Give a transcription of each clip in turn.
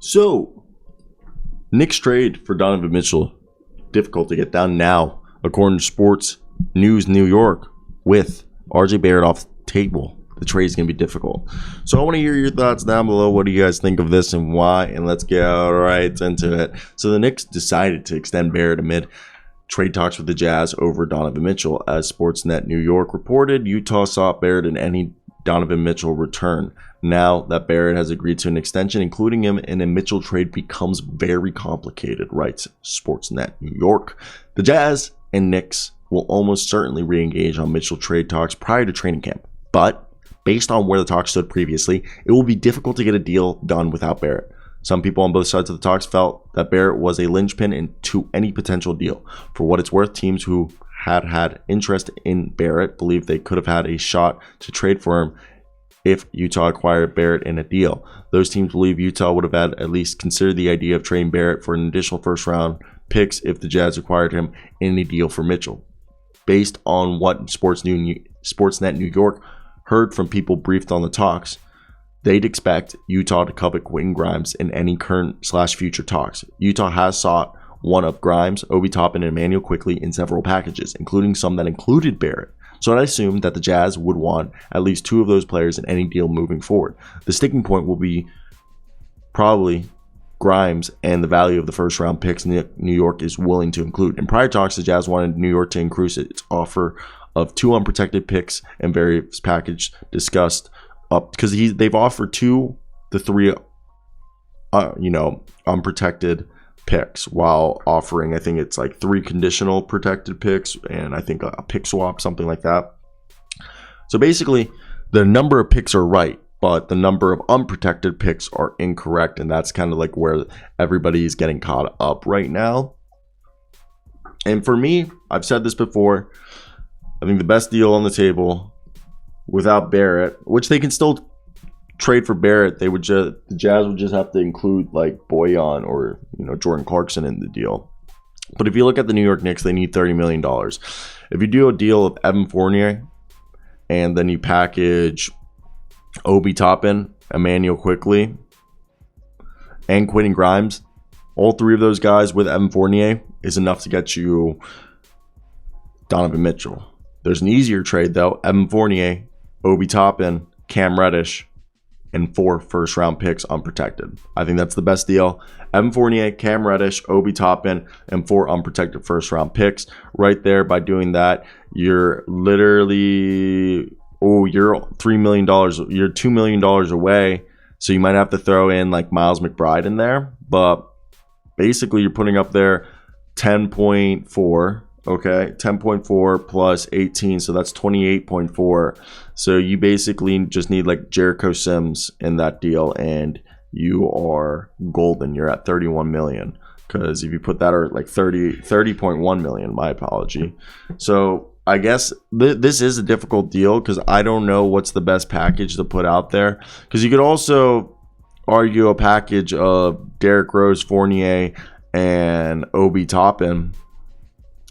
So, Knicks trade for Donovan Mitchell. Difficult to get down now, according to Sports News New York, with RJ Barrett off the table. The trade is going to be difficult. So I want to hear your thoughts down below. What do you guys think of this and why? And let's get right into it. So the Knicks decided to extend Barrett amid trade talks with the Jazz over Donovan Mitchell. As Sportsnet New York reported, Utah sought Barrett in any Donovan Mitchell return. Now that Barrett has agreed to an extension, including him in a Mitchell trade becomes very complicated, writes Sportsnet New York. The Jazz and Knicks will almost certainly re-engage on Mitchell trade talks prior to training camp. But based on where the talks stood previously, it will be difficult to get a deal done without Barrett. Some people on both sides of the talks felt that Barrett was a linchpin into any potential deal. For what it's worth, teams who had interest in Barrett believe they could have had a shot to trade for him if Utah acquired Barrett in a deal. Those teams believe Utah would have had at least considered the idea of trading Barrett for an additional first-round picks if the Jazz acquired him in a deal for Mitchell. Based on what Sportsnet New York heard from people briefed on the talks, they'd expect Utah to covet Quentin Grimes in any current/future talks. Utah has sought one of Grimes, Obi Toppin, and Emmanuel Quickley in several packages, including some that included Barrett. So I assume that the Jazz would want at least two of those players in any deal moving forward. The sticking point will be probably Grimes and the value of the first-round picks New York is willing to include. In prior talks, the Jazz wanted New York to increase its offer of two unprotected picks and various package discussed up because they've offered 2 to 3 unprotected picks while offering, I think it's like 3 conditional protected picks and I think a pick swap, something like that. So basically the number of picks are right, but the number of unprotected picks are incorrect, and that's kind of like where everybody is getting caught up right now. And for me, I've said this before, I think the best deal on the table without Barrett, which they can still trade for Barrett, the Jazz would just have to include like Boyan or Jordan Clarkson in the deal. But if you look at the New York Knicks, they need $30 million. If you do a deal of Evan Fournier and then you package Obi Toppin, Emmanuel Quickley, and Quentin Grimes, all 3 of those guys with Evan Fournier is enough to get you Donovan Mitchell. There's an easier trade though: Evan Fournier, Obi Toppin, Cam Reddish, and 4 first-round picks unprotected. I think that's the best deal. Evan Fournier, Cam Reddish, Obi Toppin, and 4 unprotected first-round picks. Right there, by doing that, you're literally, you're $3 million, you're $2 million away. So you might have to throw in like Miles McBride in there. But basically, you're putting up there 10.4. Okay, 10.4 plus 18, so that's 28.4. So you basically just need like Jericho Sims in that deal, and you are golden. You're at 31 million. Because if you put that at like 30.1 million, my apology. So I guess this is a difficult deal because I don't know what's the best package to put out there. Because you could also argue a package of Derrick Rose, Fournier, and Obi Toppin.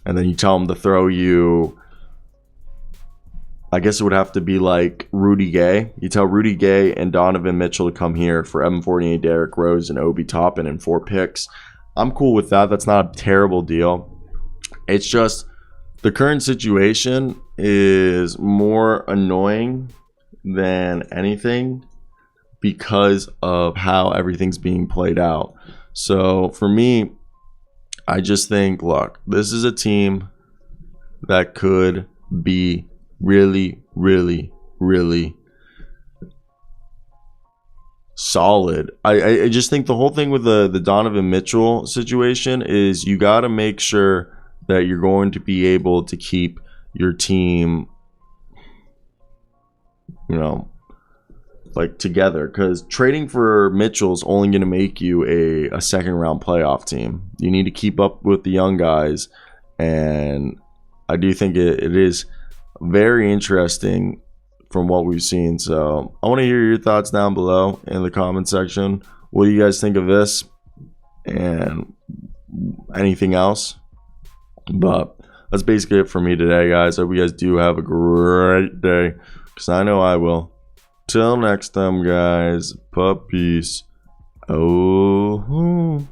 And then you tell them to throw you, I guess it would have to be like Rudy Gay. You tell Rudy Gay and Donovan Mitchell to come here for Evan Fournier, Derrick Rose, and Obi Toppin and 4 picks. I'm cool with that. That's not a terrible deal. It's just the current situation is more annoying than anything because of how everything's being played out. So for me, I just think, look, this is a team that could be really, really, really solid. I just think the whole thing with the Donovan Mitchell situation is you got to make sure that you're going to be able to keep your team, like together, because trading for Mitchell is only going to make you a second round playoff team. You need to keep up with the young guys, and I do think it is very interesting from what we've seen. So I want to hear your thoughts down below in the comment section. What do you guys think of this and anything else? But that's basically it for me today, guys. I hope you guys do have a great day, because I know I will. Till next time, guys. Peace. Oh.